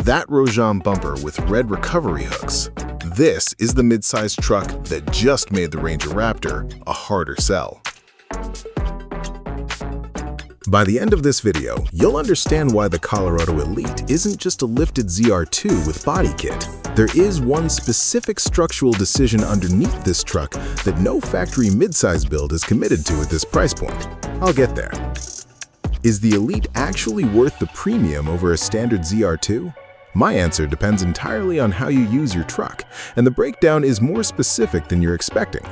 That ROJAM bumper with red recovery hooks. This is the mid-sized truck that just made the Ranger Raptor a harder sell. By the end of this video, you'll understand why the Colorado Elite isn't just a lifted ZR2 with body kit. There is one specific structural decision underneath this truck that no factory midsize build is committed to at this price point. I'll get there. Is the Elite actually worth the premium over a standard ZR2? My answer depends entirely on how you use your truck, and the breakdown is more specific than you're expecting.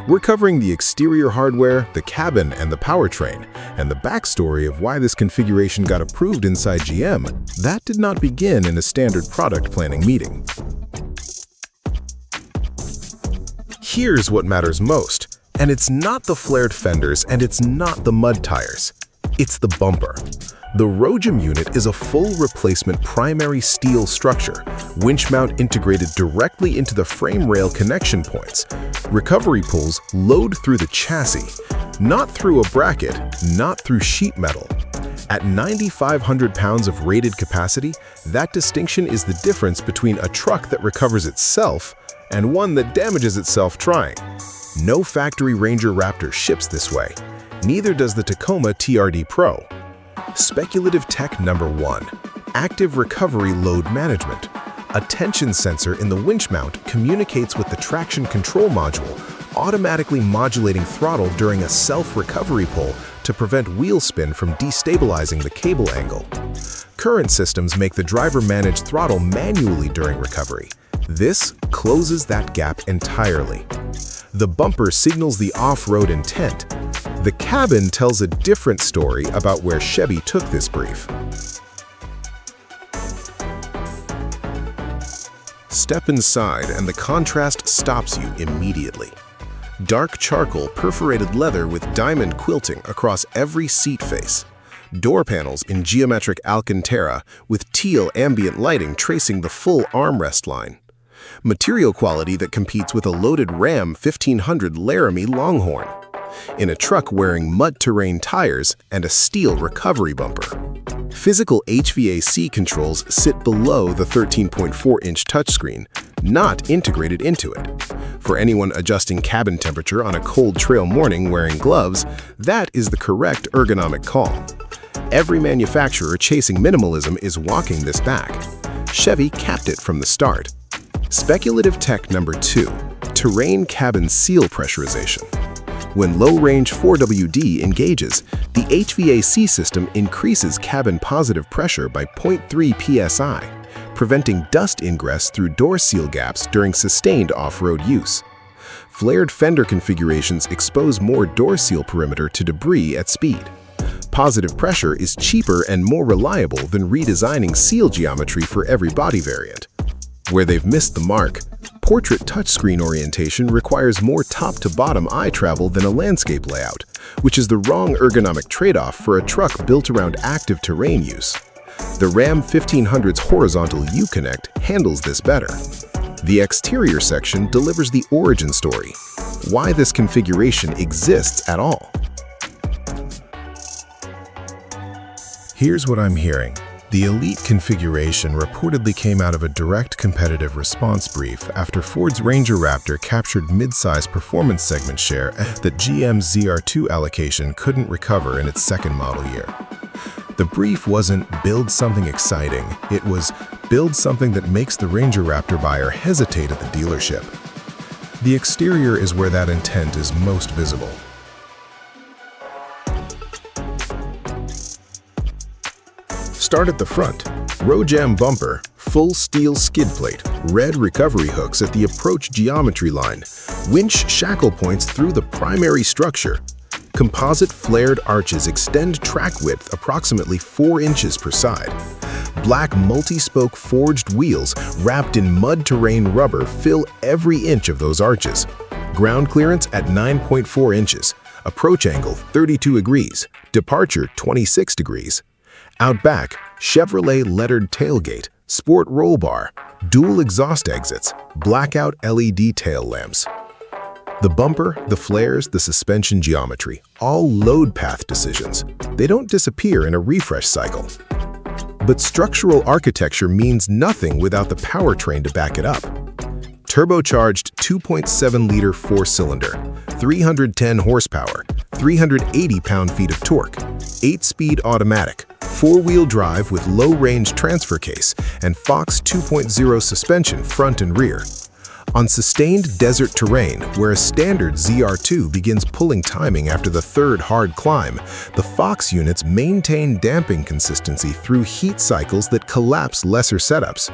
We're covering the exterior hardware, the cabin, and the powertrain, and the backstory of why this configuration got approved inside GM. That did not begin in a standard product planning meeting. Here's what matters most, and it's not the flared fenders and it's not the mud tires. It's the bumper. The ROJAM unit is a full replacement primary steel structure, winch mount integrated directly into the frame rail connection points. Recovery pulls load through the chassis, not through a bracket, not through sheet metal. At 9,500 pounds of rated capacity, that distinction is the difference between a truck that recovers itself and one that damages itself trying. No factory Ranger Raptor ships this way. Neither does the Tacoma TRD Pro. Speculative tech number 1, active recovery load management. A tension sensor in the winch mount communicates with the traction control module, automatically modulating throttle during a self-recovery pull to prevent wheel spin from destabilizing the cable angle. Current systems make the driver manage throttle manually during recovery. This closes that gap entirely. The bumper signals the off-road intent. The cabin tells a different story about where Chevy took this brief. Step inside and the contrast stops you immediately. Dark charcoal perforated leather with diamond quilting across every seat face. Door panels in geometric alcantara with teal ambient lighting tracing the full armrest line. Material quality that competes with a loaded Ram 1500 Laramie Longhorn. In a truck wearing mud terrain tires and a steel recovery bumper. Physical HVAC controls sit below the 13.4-inch touchscreen, not integrated into it. For anyone adjusting cabin temperature on a cold trail morning wearing gloves, that is the correct ergonomic call. Every manufacturer chasing minimalism is walking this back. Chevy capped it from the start. Speculative tech number 2, terrain cabin seal pressurization. When low-range 4WD engages, the HVAC system increases cabin positive pressure by 0.3 psi, preventing dust ingress through door seal gaps during sustained off-road use. Flared fender configurations expose more door seal perimeter to debris at speed. Positive pressure is cheaper and more reliable than redesigning seal geometry for every body variant. Where they've missed the mark, portrait touchscreen orientation requires more top-to-bottom eye travel than a landscape layout, which is the wrong ergonomic trade-off for a truck built around active terrain use. The Ram 1500's horizontal U-Connect handles this better. The exterior section delivers the origin story, why this configuration exists at all. Here's what I'm hearing. The Elite configuration reportedly came out of a direct competitive response brief after Ford's Ranger Raptor captured midsize performance segment share that GM's ZR2 allocation couldn't recover in its second model year. The brief wasn't build something exciting, it was build something that makes the Ranger Raptor buyer hesitate at the dealership. The exterior is where that intent is most visible. Start at the front. ROJAM bumper, full steel skid plate, red recovery hooks at the approach geometry line, winch shackle points through the primary structure. Composite flared arches extend track width approximately 4 inches per side. Black multi-spoke forged wheels wrapped in mud terrain rubber fill every inch of those arches. Ground clearance at 9.4 inches. Approach angle 32 degrees. Departure 26 degrees. Out back, Chevrolet lettered tailgate, sport roll bar, dual exhaust exits, blackout LED tail lamps. The bumper, the flares, the suspension geometry, all load path decisions. They don't disappear in a refresh cycle. But structural architecture means nothing without the powertrain to back it up. Turbocharged 2.7-liter four-cylinder, 310 horsepower, 380 pound-feet of torque, 8-speed automatic, four-wheel drive with low-range transfer case, and Fox 2.0 suspension front and rear. On sustained desert terrain, where a standard ZR2 begins pulling timing after the third hard climb, the Fox units maintain damping consistency through heat cycles that collapse lesser setups.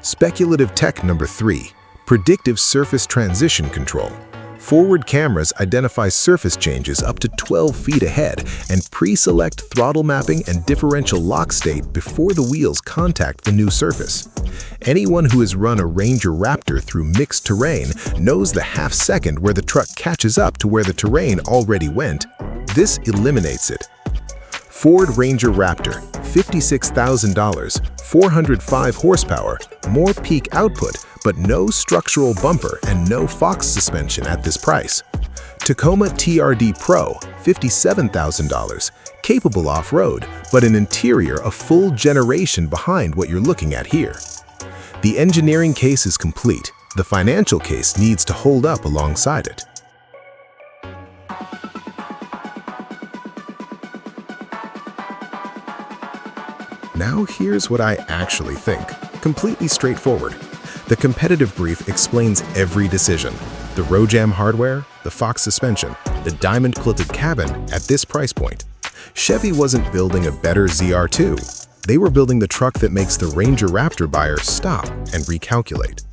Speculative tech number 3, predictive surface transition control. Forward cameras identify surface changes up to 12 feet ahead and pre-select throttle mapping and differential lock state before the wheels contact the new surface. Anyone who has run a Ranger Raptor through mixed terrain knows the half-second where the truck catches up to where the terrain already went. This eliminates it. Ford Ranger Raptor, $56,000, 405 horsepower, more peak output, but no structural bumper and no Fox suspension at this price. Tacoma TRD Pro, $57,000, capable off-road, but an interior a full generation behind what you're looking at here. The engineering case is complete. The financial case needs to hold up alongside it. Now here's what I actually think. Completely straightforward. The competitive brief explains every decision. The ROJAM hardware, the Fox suspension, the diamond quilted cabin at this price point. Chevy wasn't building a better ZR2. They were building the truck that makes the Ranger Raptor buyer stop and recalculate.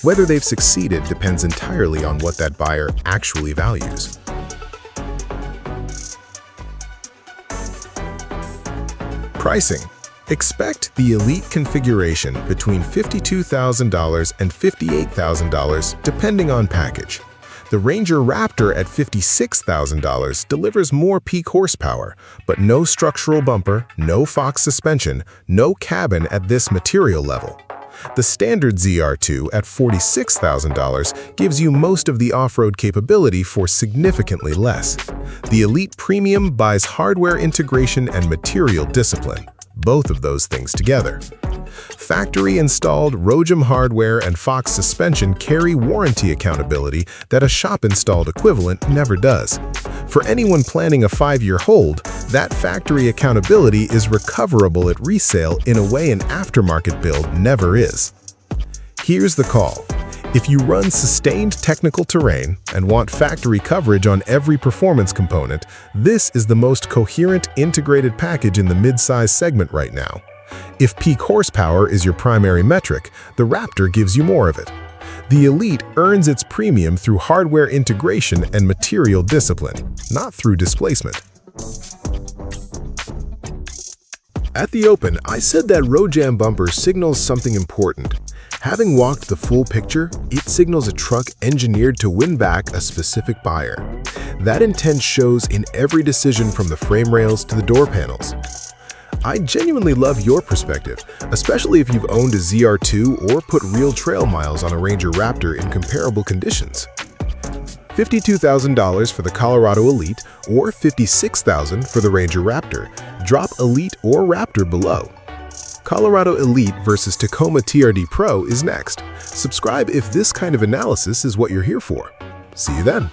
Whether they've succeeded depends entirely on what that buyer actually values. Pricing. Expect the elite configuration between $52,000 and $58,000 depending on package. The Ranger Raptor at $56,000 delivers more peak horsepower, but no structural bumper, no Fox suspension, no cabin at this material level. The standard ZR2 at $46,000 gives you most of the off-road capability for significantly less. The Elite Premium buys hardware integration and material discipline. Both of those things together. Factory-installed ROJAM hardware and Fox suspension carry warranty accountability that a shop-installed equivalent never does. For anyone planning a 5-year hold, that factory accountability is recoverable at resale in a way an aftermarket build never is. Here's the call. If you run sustained technical terrain and want factory coverage on every performance component, this is the most coherent integrated package in the mid-size segment right now. If peak horsepower is your primary metric, the Raptor gives you more of it. The Elite earns its premium through hardware integration and material discipline, not through displacement. At the open, I said that ROJAM bumper signals something important. Having walked the full picture, it signals a truck engineered to win back a specific buyer. That intent shows in every decision from the frame rails to the door panels. I genuinely love your perspective, especially if you've owned a ZR2 or put real trail miles on a Ranger Raptor in comparable conditions. $52,000 for the Colorado Elite or $56,000 for the Ranger Raptor. Drop Elite or Raptor below. Colorado Elite versus Tacoma TRD Pro is next. Subscribe if this kind of analysis is what you're here for. See you then.